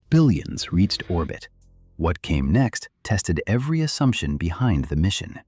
Billions reached orbit. What came next tested every assumption behind the mission.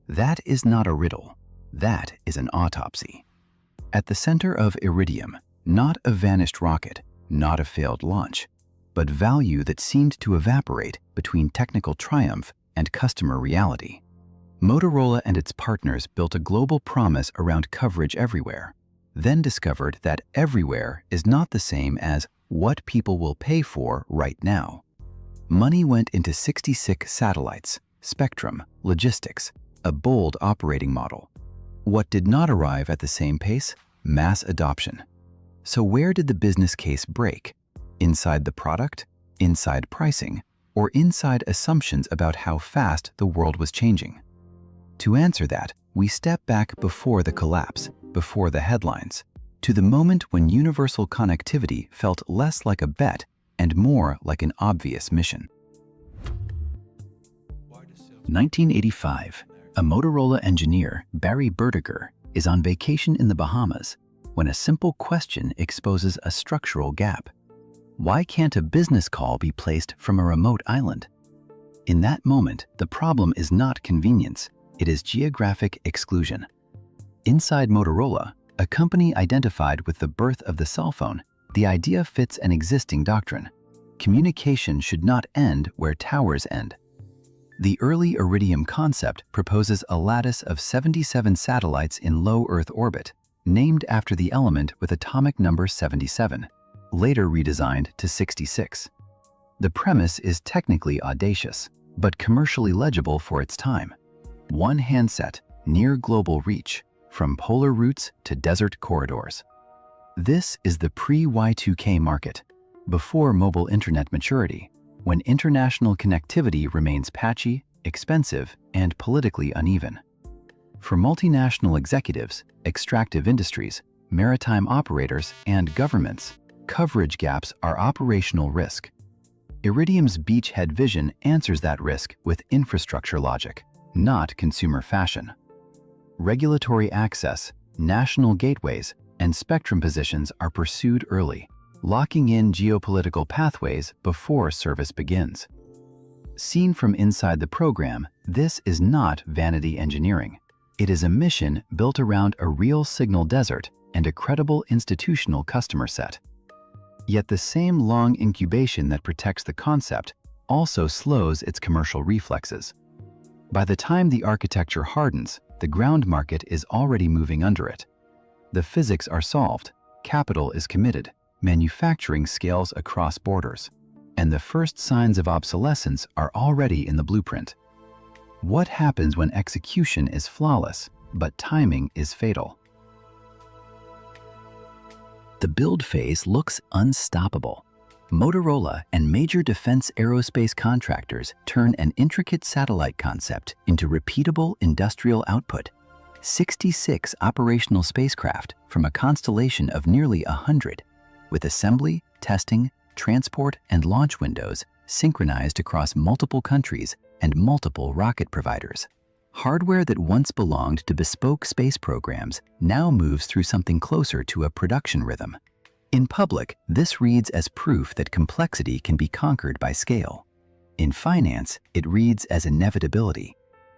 That is not a riddle. That is an autopsy. At the center of Iridium, not a vanished rocket, not a failed launch, but value that seemed to evaporate between technical triumph and customer reality. Motorola and its partners built a global promise around coverage everywhere, then discovered that everywhere is not the same as what people will pay for right now. Money went into 66 satellites, spectrum, logistics, a bold operating model. What did not arrive at the same pace? Mass adoption. So where did the business case break? Inside the product, inside pricing, or inside assumptions about how fast the world was changing? To answer that, we step back before the collapse, before the headlines, to the moment when universal connectivity felt less like a bet and more like an obvious mission. 1985, a Motorola engineer, Barry Bertiger, is on vacation in the Bahamas when a simple question exposes a structural gap. Why can't a business call be placed from a remote island? In that moment, the problem is not convenience, it is geographic exclusion. Inside Motorola, a company identified with the birth of the cell phone, the idea fits an existing doctrine. Communication should not end where towers end. The early Iridium concept proposes a lattice of 77 satellites in low Earth orbit, named after the element with atomic number 77, later redesigned to 66. The premise is technically audacious, but commercially legible for its time. One handset, near global reach, from polar routes to desert corridors. This is the pre-Y2K market, before mobile internet maturity, when international connectivity remains patchy, expensive, and politically uneven. For multinational executives, extractive industries, maritime operators, and governments, coverage gaps are operational risk. Iridium's Beachhead Vision answers that risk with infrastructure logic, not consumer fashion. Regulatory access, national gateways, and spectrum positions are pursued early, locking in geopolitical pathways before service begins. Seen from inside the program, this is not vanity engineering. It is a mission built around a real signal desert and a credible institutional customer set. Yet the same long incubation that protects the concept also slows its commercial reflexes. By the time the architecture hardens, the ground market is already moving under it. The physics are solved, capital is committed, manufacturing scales across borders, and the first signs of obsolescence are already in the blueprint. What happens when execution is flawless, but timing is fatal? The build phase looks unstoppable. Motorola and major defense aerospace contractors turn an intricate satellite concept into repeatable industrial output. 66 operational spacecraft from a constellation of nearly 100, with assembly, testing, transport, and launch windows synchronized across multiple countries and multiple rocket providers. Hardware that once belonged to bespoke space programs now moves through something closer to a production rhythm. In public, this reads as proof that complexity can be conquered by scale. In finance, it reads as inevitability.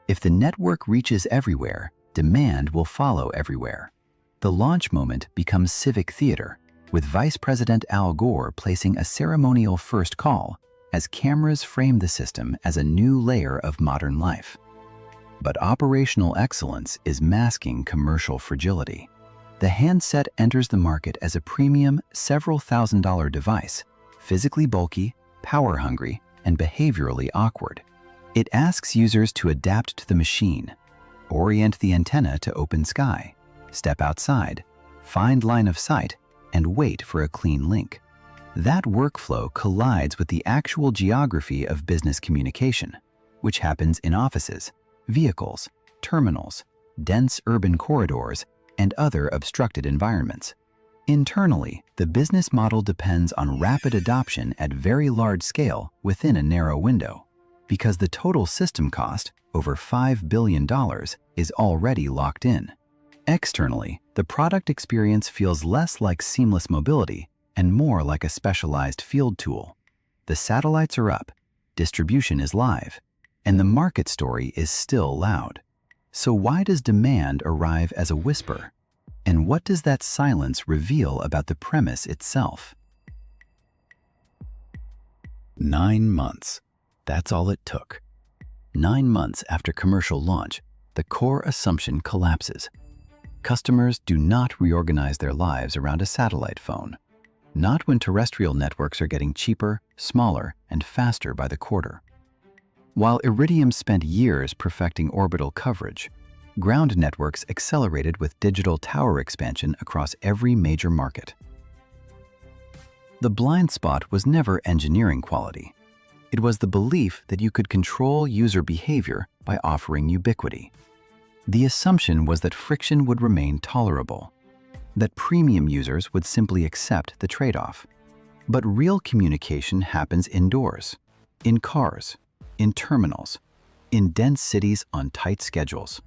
If the network reaches everywhere, demand will follow everywhere. The launch moment becomes civic theater, with Vice President Al Gore placing a ceremonial first call as cameras frame the system as a new layer of modern life. But operational excellence is masking commercial fragility. The handset enters the market as a premium, several $1,000 device, physically bulky, power-hungry, and behaviorally awkward. It asks users to adapt to the machine, orient the antenna to open sky, step outside, find line of sight, and wait for a clean link. That workflow collides with the actual geography of business communication, which happens in offices, vehicles, terminals, dense urban corridors, and other obstructed environments. Internally, the business model depends on rapid adoption at very large scale within a narrow window, because the total system cost, over $5 billion, is already locked in. Externally, the product experience feels less like seamless mobility and more like a specialized field tool. The satellites are up, distribution is live, and the market story is still loud. So why does demand arrive as a whisper? And what does that silence reveal about the premise itself? 9 months. That's all it took. 9 months after commercial launch, the core assumption collapses. Customers do not reorganize their lives around a satellite phone. Not when terrestrial networks are getting cheaper, smaller, and faster by the quarter. While Iridium spent years perfecting orbital coverage, ground networks accelerated with digital tower expansion across every major market. The blind spot was never engineering quality. It was the belief that you could control user behavior by offering ubiquity. The assumption was that friction would remain tolerable, that premium users would simply accept the trade-off. But real communication happens indoors, in cars, in terminals, in dense cities on tight schedules.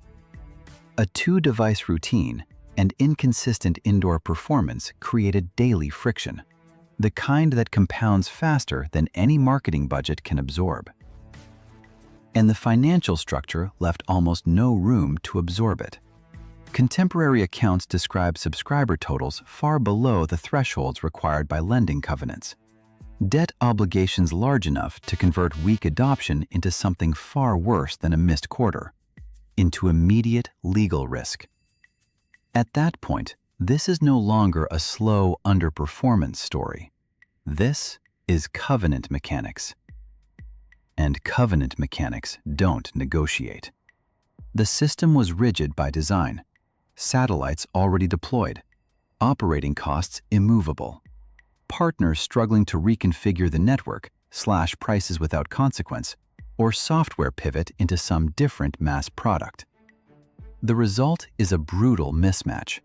A 2-device routine and inconsistent indoor performance created daily friction, the kind that compounds faster than any marketing budget can absorb. And the financial structure left almost no room to absorb it. Contemporary accounts describe subscriber totals far below the thresholds required by lending covenants. Debt obligations large enough to convert weak adoption into something far worse than a missed quarter, into immediate legal risk. At that point, this is no longer a slow underperformance story. This is covenant mechanics. And covenant mechanics don't negotiate. The system was rigid by design. Satellites already deployed. Operating costs immovable. Partners struggling to reconfigure the network, slash prices without consequence, or software pivot into some different mass product. The result is a brutal mismatch.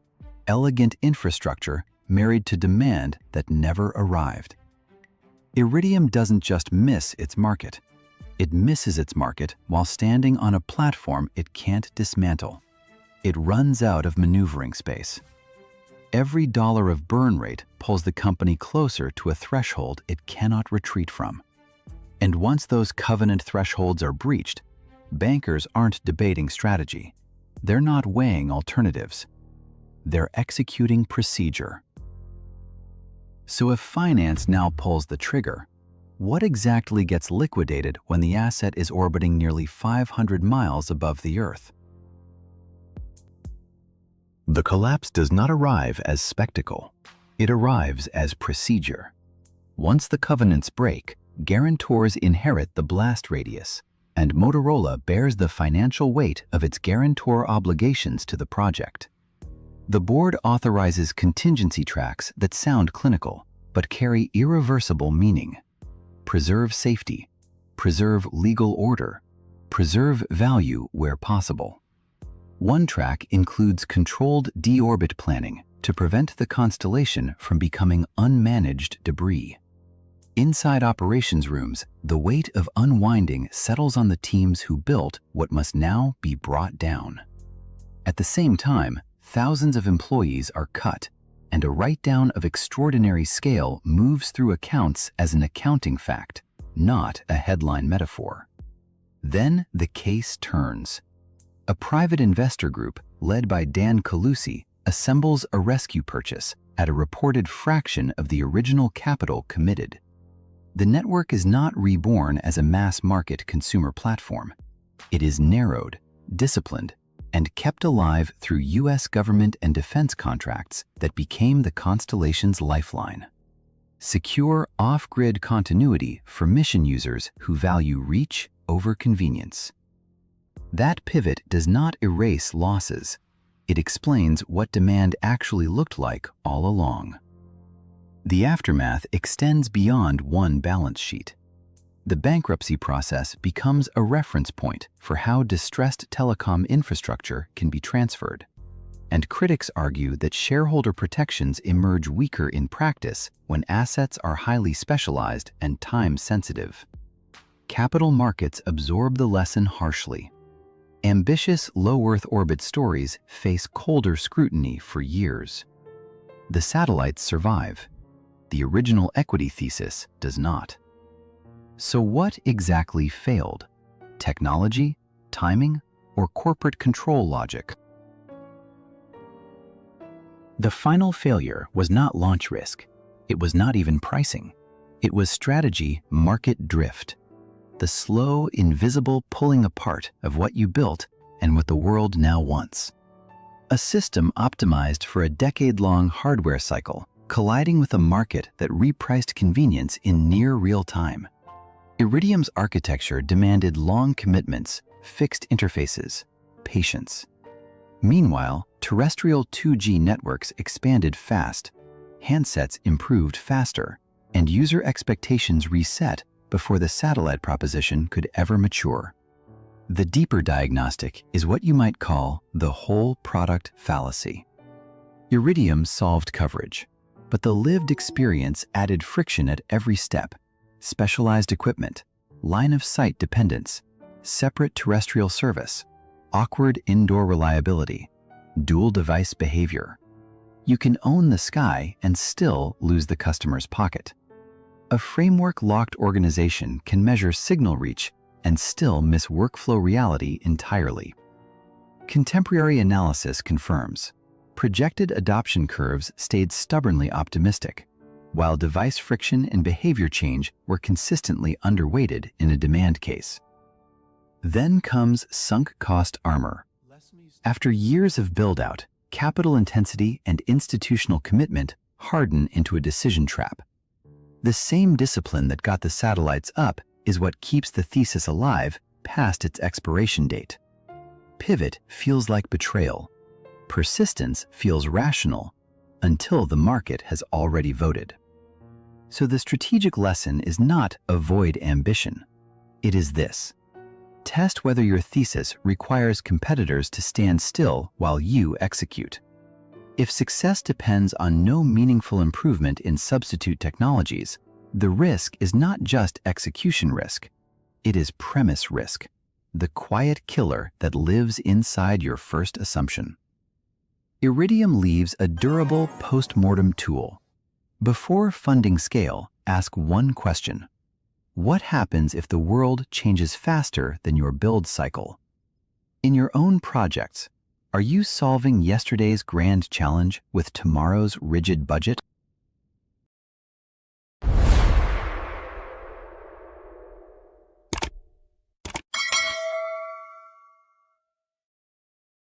Elegant infrastructure married to demand that never arrived. Iridium doesn't just miss its market. It misses its market while standing on a platform it can't dismantle. It runs out of maneuvering space. Every dollar of burn rate pulls the company closer to a threshold it cannot retreat from. And once those covenant thresholds are breached, bankers aren't debating strategy. They're not weighing alternatives. They're executing procedure. So if finance now pulls the trigger, what exactly gets liquidated when the asset is orbiting nearly 500 miles above the Earth? The collapse does not arrive as spectacle. It arrives as procedure. Once the covenants break, guarantors inherit the blast radius, and Motorola bears the financial weight of its guarantor obligations to the project. The board authorizes contingency tracks that sound clinical, but carry irreversible meaning. Preserve safety, preserve legal order, preserve value where possible. One track includes controlled deorbit planning to prevent the constellation from becoming unmanaged debris. Inside operations rooms, the weight of unwinding settles on the teams who built what must now be brought down. At the same time, thousands of employees are cut, and a write-down of extraordinary scale moves through accounts as an accounting fact, not a headline metaphor. Then the case turns. A private investor group, led by Dan Calusi, assembles a rescue purchase at a reported fraction of the original capital committed. The network is not reborn as a mass-market consumer platform. It is narrowed, disciplined, and kept alive through U.S. government and defense contracts that became the constellation's lifeline. Secure off-grid continuity for mission users who value reach over convenience. That pivot does not erase losses. It explains what demand actually looked like all along. The aftermath extends beyond one balance sheet. The bankruptcy process becomes a reference point for how distressed telecom infrastructure can be transferred. And critics argue that shareholder protections emerge weaker in practice when assets are highly specialized and time-sensitive. Capital markets absorb the lesson harshly. Ambitious low-Earth orbit stories face colder scrutiny for years. The satellites survive. The original equity thesis does not. So what exactly failed? Technology, timing, or corporate control logic? The final failure was not launch risk. It was not even pricing. It was strategy market drift. The slow, invisible pulling apart of what you built and what the world now wants. A system optimized for a decade-long hardware cycle, colliding with a market that repriced convenience in near real time. Iridium's architecture demanded long commitments, fixed interfaces, patience. Meanwhile, terrestrial 2G networks expanded fast, handsets improved faster, and user expectations reset before the satellite proposition could ever mature. The deeper diagnostic is what you might call the whole product fallacy. Iridium solved coverage, but the lived experience added friction at every step: specialized equipment, line-of-sight dependence, separate terrestrial service, awkward indoor reliability, dual-device behavior. You can own the sky and still lose the customer's pocket. A framework-locked organization can measure signal reach and still miss workflow reality entirely. Contemporary analysis confirms projected adoption curves stayed stubbornly optimistic, while device friction and behavior change were consistently underweighted in a demand case. Then comes sunk cost armor. After years of build-out, capital intensity and institutional commitment harden into a decision trap. The same discipline that got the satellites up is what keeps the thesis alive past its expiration date. Pivot feels like betrayal. Persistence feels rational until the market has already voted. So the strategic lesson is not avoid ambition. It is this: test whether your thesis requires competitors to stand still while you execute. If success depends on no meaningful improvement in substitute technologies, the risk is not just execution risk. It is premise risk, the quiet killer that lives inside your first assumption. Iridium leaves a durable post-mortem tool. Before funding scale, ask one question: what happens if the world changes faster than your build cycle? In your own projects, are you solving yesterday's grand challenge with tomorrow's rigid budget?